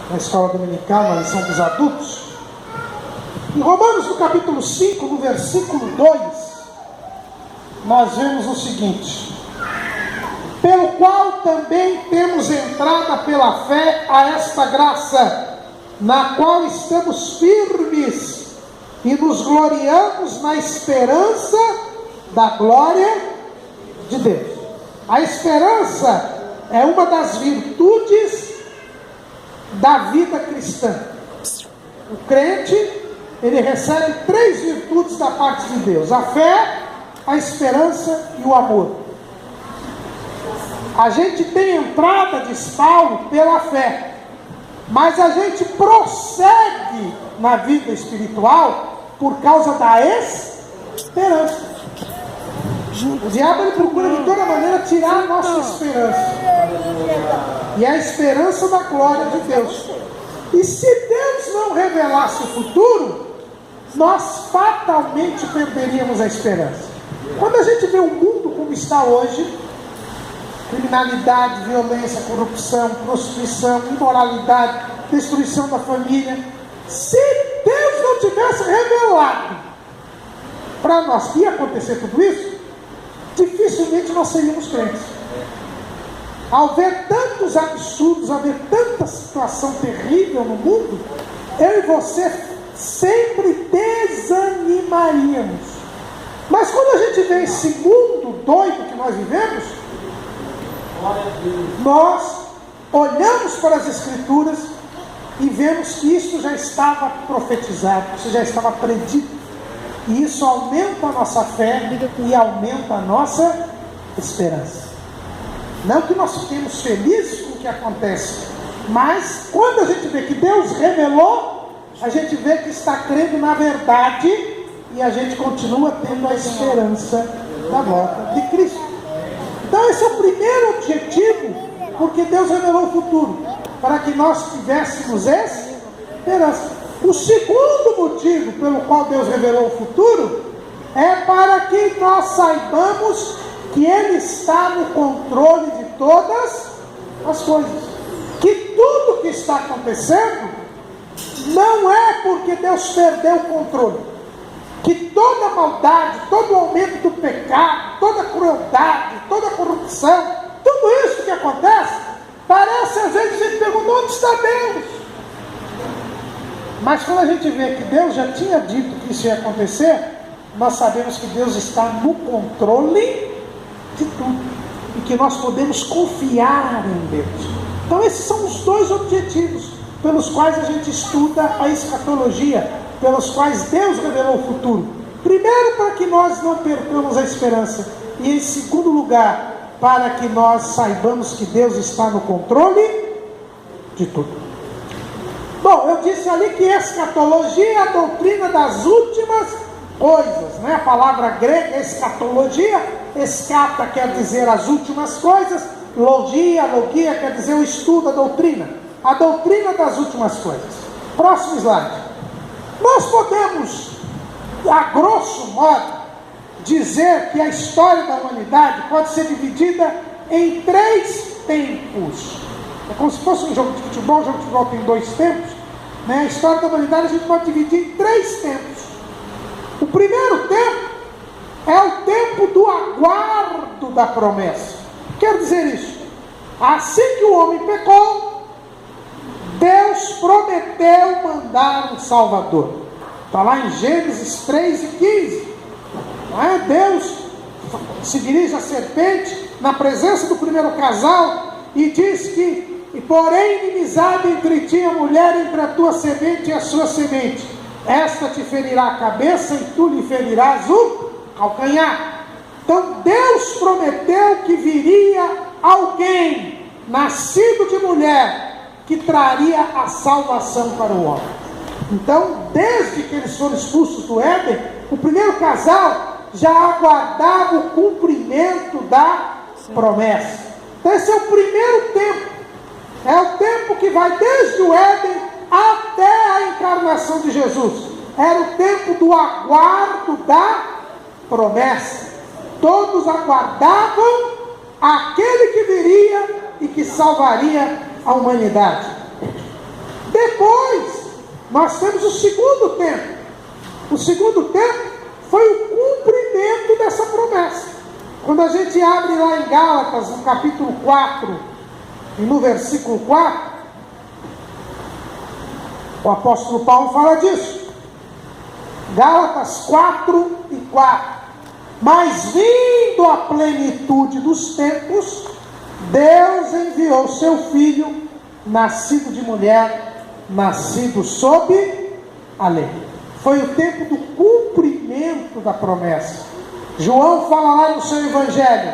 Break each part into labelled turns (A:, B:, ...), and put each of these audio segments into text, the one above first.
A: na escola dominical, na lição dos adultos. Em Romanos, no capítulo 5, no versículo 2, nós vemos o seguinte: pelo qual também temos entrada pela fé a esta graça, na qual estamos firmes e nos gloriamos na esperança da glória de Deus. A esperança é uma das virtudes da vida cristã. O crente, ele recebe 3 virtudes da parte de Deus: a fé, a esperança e o amor. A gente tem entrada, diz Paulo, pela fé, mas a gente prossegue na vida espiritual por causa da esperança. O diabo, ele procura de toda maneira tirar a nossa esperança, e a esperança da glória de Deus. E se Deus não revelasse o futuro, nós fatalmente perderíamos a esperança. Quando a gente vê o mundo como está hoje, criminalidade, violência, corrupção, prostituição, imoralidade, destruição da família, se Deus não tivesse revelado para nós que ia acontecer tudo isso, dificilmente nós seríamos crentes. Ao ver tantos absurdos, ao ver tanta situação terrível no mundo, eu e você sempre desanimaríamos. Mas quando a gente vê esse mundo doido que nós vivemos, nós olhamos para as Escrituras e vemos que isso já estava profetizado, isso já estava predito. E isso aumenta a nossa fé e aumenta a nossa esperança. Não que nós fiquemos felizes com o que acontece, mas quando a gente vê que Deus revelou, a gente vê que está crendo na verdade, e a gente continua tendo a esperança da volta de Cristo. Então esse é o primeiro objetivo, porque Deus revelou o futuro, para que nós tivéssemos esperança. O segundo motivo pelo qual Deus revelou o futuro é para que nós saibamos que Ele está no controle de todas as coisas. Que tudo que está acontecendo não é porque Deus perdeu o controle. Que toda maldade, todo aumento do pecado, toda crueldade, toda corrupção, tudo isso que acontece, parece às vezes a gente pergunta: onde está Deus? Mas quando a gente vê que Deus já tinha dito que isso ia acontecer, nós sabemos que Deus está no controle de tudo, e que nós podemos confiar em Deus. Então esses são os 2 objetivos pelos quais a gente estuda a escatologia, pelos quais Deus revelou o futuro. Primeiro, para que nós não percamos a esperança, e em segundo lugar, para que nós saibamos que Deus está no controle de tudo. Bom, eu disse ali que escatologia é a doutrina das últimas coisas, né? A palavra grega escatologia, escata quer dizer as últimas coisas, logia quer dizer o estudo, a doutrina das últimas coisas. Próximo slide. Nós podemos, a grosso modo, dizer que a história da humanidade pode ser dividida em 3 tempos. É como se fosse um jogo de futebol. O jogo de futebol tem 2 tempos, né? A história da humanidade a gente pode dividir em 3 tempos. O primeiro tempo é o tempo do aguardo da promessa. Quer dizer isso: assim que o homem pecou, Deus prometeu mandar um Salvador. Está lá em Gênesis 3:15. Não é? Deus se dirige à serpente na presença do primeiro casal e diz que: e porém inimizade entre ti e a mulher, entre a tua semente e a sua semente, esta te ferirá a cabeça e tu lhe ferirás o calcanhar. Então Deus prometeu que viria alguém nascido de mulher que traria a salvação para o homem. Então, desde que eles foram expulsos do Éden, o primeiro casal já aguardava o cumprimento da promessa. Então esse é o primeiro tempo. É o tempo que vai desde o Éden até a encarnação de Jesus. Era o tempo do aguardo da promessa. Todos aguardavam aquele que viria e que salvaria a humanidade. nós temos o segundo tempo. O segundo tempo foi o cumprimento dessa promessa. Quando a gente abre lá em Gálatas, no capítulo 4, e no versículo 4, o apóstolo Paulo fala disso. Gálatas 4:4. Mas vindo a plenitude dos tempos, Deus enviou seu Filho, nascido de mulher, nascido sob a lei. Foi o tempo do cumprimento da promessa. João fala lá no seu evangelho: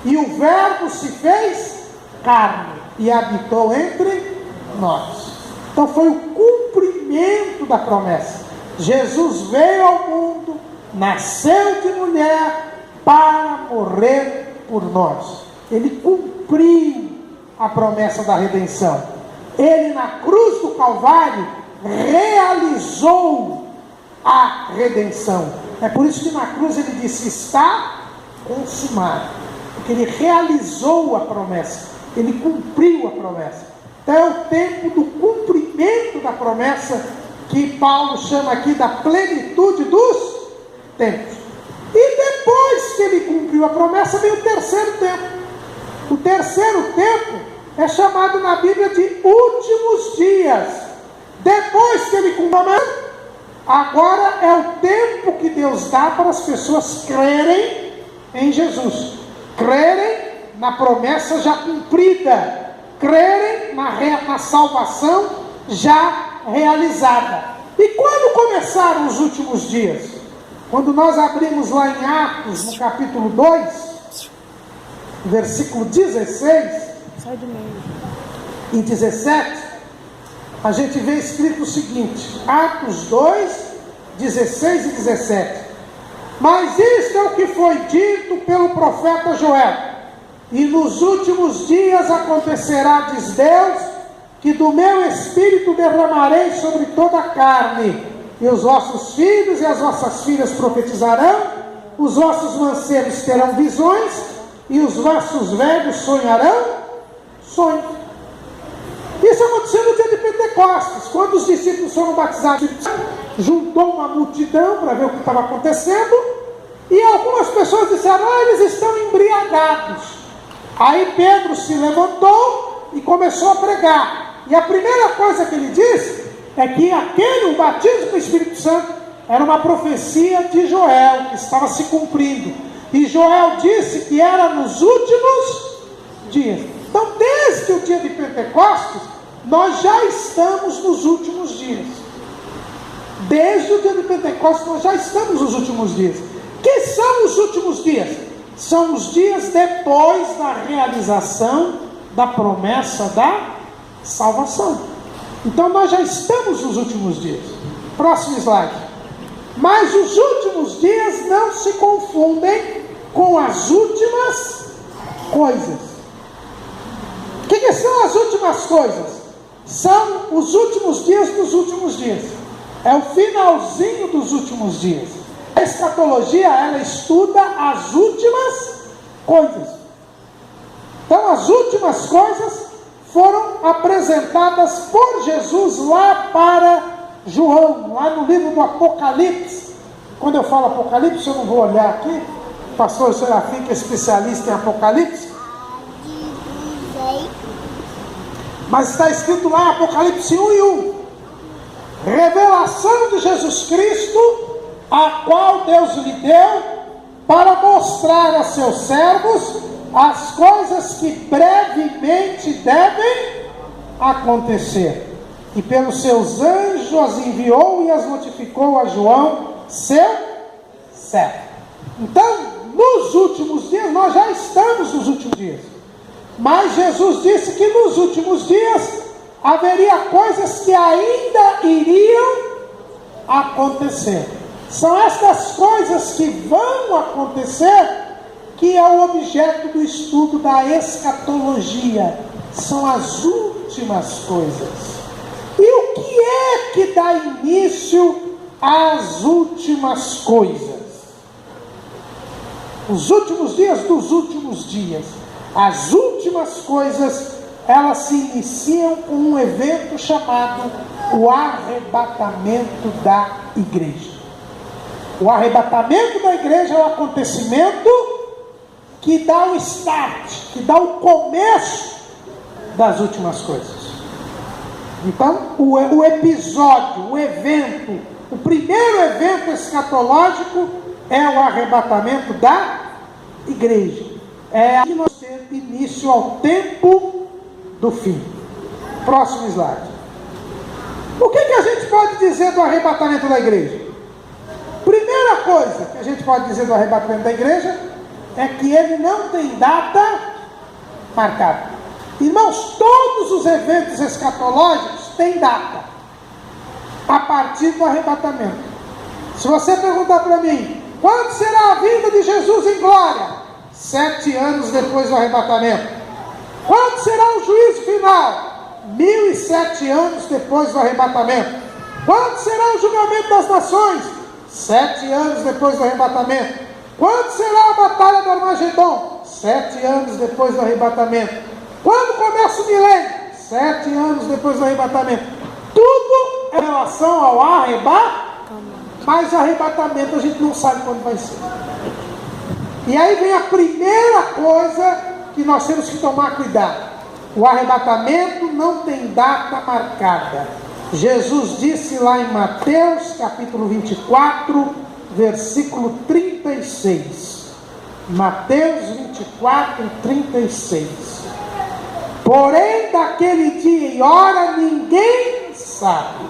A: e o verbo se fez carne e habitou entre nós. Então foi o cumprimento da promessa. Jesus veio ao mundo, nasceu de mulher para morrer por nós. Ele cumpriu a promessa da redenção. Ele, na cruz do Calvário, realizou a redenção. É por isso que na cruz ele disse: está consumado. Porque ele realizou a promessa. Ele cumpriu a promessa. Então é o tempo do cumprimento da promessa, que Paulo chama aqui da plenitude dos tempos. E depois que ele cumpriu a promessa, vem o terceiro tempo. O terceiro tempo é chamado na Bíblia de últimos dias. Depois que ele cumpriu a promessa, agora é o tempo que Deus dá para as pessoas crerem em Jesus, crerem na promessa já cumprida, crerem na salvação já realizada. E quando começaram os últimos dias? Quando nós abrimos lá em Atos, no capítulo 2, versículo 16 e 17, a gente vê escrito o seguinte, Atos 2, 16 e 17. Mas isto é o que foi dito pelo profeta Joel: e nos últimos dias acontecerá, diz Deus, que do meu Espírito derramarei sobre toda a carne, e os vossos filhos e as vossas filhas profetizarão, os vossos mancebos terão visões, e os vossos velhos sonharão sonhos. Isso aconteceu no dia de Pentecostes, quando os discípulos foram batizados. Juntou uma multidão para ver o que estava acontecendo, e algumas pessoas disseram: eles estão embriagados. Aí Pedro se levantou e começou a pregar. E a primeira coisa que ele disse é que o batismo com o Espírito Santo era uma profecia de Joel, que estava se cumprindo. E Joel disse que era nos últimos dias. Então, desde o dia de Pentecostes, nós já estamos nos últimos dias. Desde o dia de Pentecostes, nós já estamos nos últimos dias. Que são os últimos dias? São os dias depois da realização da promessa da salvação. Então nós já estamos nos últimos dias. Próximo slide. Mas os últimos dias não se confundem com as últimas coisas. O que são as últimas coisas? São os últimos dias dos últimos dias. É o finalzinho dos últimos dias. A escatologia, ela estuda as últimas coisas. Então as últimas coisas foram apresentadas por Jesus lá para João, lá no livro do Apocalipse. Quando eu falo Apocalipse, eu não vou olhar aqui. O pastor Serafim, que é especialista em Apocalipse. Mas está escrito lá, Apocalipse 1:1. Revelação de Jesus Cristo, a qual Deus lhe deu para mostrar a seus servos as coisas que brevemente devem acontecer. E pelos seus anjos as enviou e as notificou a João, seu servo. Então, nos últimos dias, nós já estamos nos últimos dias. Mas Jesus disse que nos últimos dias haveria coisas que ainda iriam acontecer. São estas coisas que vão acontecer que é o objeto do estudo da escatologia. São as últimas coisas. E o que é que dá início às últimas coisas? Os últimos dias dos últimos dias. As últimas coisas elas se iniciam com um evento chamado o arrebatamento da igreja. O arrebatamento da igreja é o acontecimento que dá o start, que dá o começo das últimas coisas. Então, o episódio, o evento, o primeiro evento escatológico é o arrebatamento da igreja. É aí que nós temos início ao tempo do fim. Próximo slide. O que a gente pode dizer do arrebatamento da igreja? Primeira coisa que a gente pode dizer do arrebatamento da igreja é que ele não tem data marcada. Irmãos, todos os eventos escatológicos têm data a partir do arrebatamento. Se você perguntar para mim, quando será a vinda de Jesus em glória? 7 anos depois do arrebatamento. Quando será o juízo final? 1007 anos depois do arrebatamento. Quando será o julgamento das nações? 7 anos depois do arrebatamento. Quando será a batalha do Armagedon? 7 anos depois do arrebatamento. Quando começa o milênio? 7 anos depois do arrebatamento. Tudo em relação ao arrebatamento. Mas o arrebatamento a gente não sabe quando vai ser. E aí vem a primeira coisa que nós temos que tomar cuidado. O arrebatamento não tem data marcada. Jesus disse lá em Mateus capítulo 24, versículo 36. Mateus 24, 36. Porém, daquele dia e hora ninguém sabe,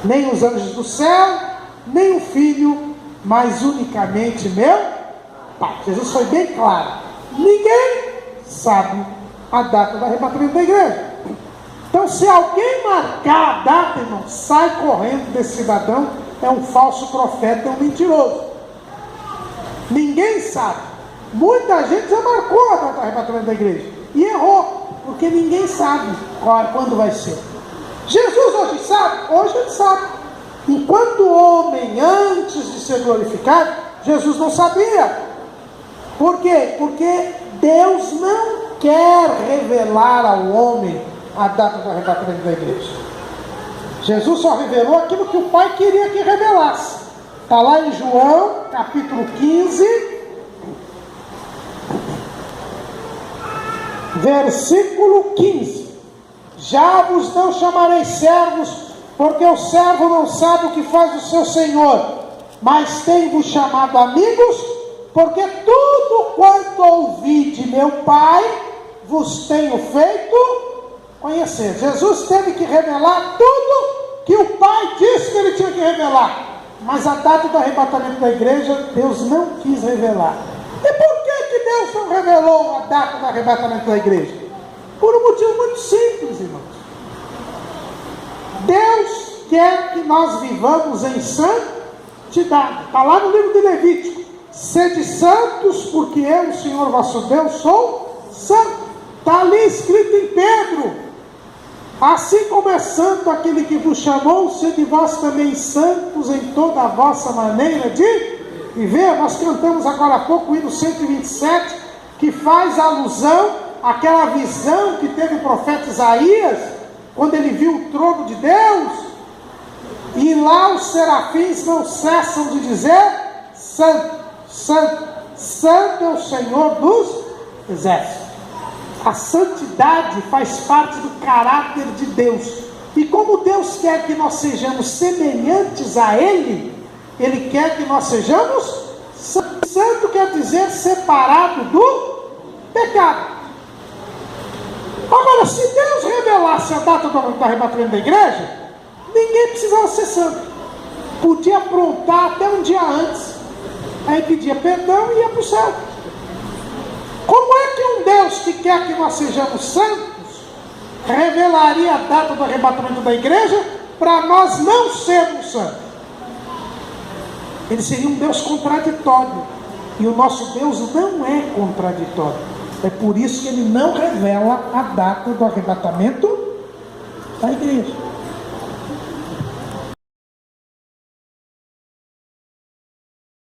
A: nem os anjos do céu, nem o Filho, mas unicamente meu Pai. Jesus foi bem claro. Ninguém sabe a data do arrebatamento da igreja. Então, se alguém marcar a data, irmão, sai correndo desse cidadão, é um falso profeta, é um mentiroso. Ninguém sabe. Muita gente já marcou a data do arrebatamento da igreja e errou, porque ninguém sabe quando vai ser. Jesus hoje sabe? Hoje ele sabe. Enquanto homem, antes de ser glorificado, Jesus não sabia. Por quê? Porque Deus não quer revelar ao homem a data do arrebatamento da igreja. Jesus só revelou aquilo que o Pai queria que revelasse. Está lá em João, capítulo 15, versículo 15. Já vos não chamarei servos, porque o servo não sabe o que faz o seu senhor, mas tenho-vos chamado amigos, porque tudo quanto ouvi de meu Pai vos tenho feito conhecer. Jesus teve que revelar tudo que o Pai disse que ele tinha que revelar, mas a data do arrebatamento da igreja Deus não quis revelar. E por que Deus não revelou a data do arrebatamento da igreja? Por um motivo muito simples, irmãos. Deus quer que nós vivamos em santidade. Está lá no livro de Levítico. Sede santos, porque eu, o Senhor vosso Deus, sou santo. Está ali escrito em Pedro: assim como é santo aquele que vos chamou, sede vós também santos em toda a vossa maneira de viver. Nós cantamos agora há pouco o hino 127, que faz alusão àquela visão que teve o profeta Isaías, quando ele viu o trono de Deus, e lá os serafins não cessam de dizer: santo, santo, santo é o Senhor dos exércitos. A santidade faz parte do caráter de Deus. E como Deus quer que nós sejamos semelhantes a Ele, Ele quer que nós sejamos santos. Santo quer dizer separado do pecado. Agora, se Deus revelasse a data do arrebatamento da igreja, ninguém precisava ser santo. Podia aprontar até um dia antes. Aí pedia perdão e ia para o céu. Como é que um Deus que quer que nós sejamos santos revelaria a data do arrebatamento da igreja para nós não sermos santos? Ele seria um Deus contraditório, e o nosso Deus não é contraditório. É por isso que ele não revela a data do arrebatamento da igreja.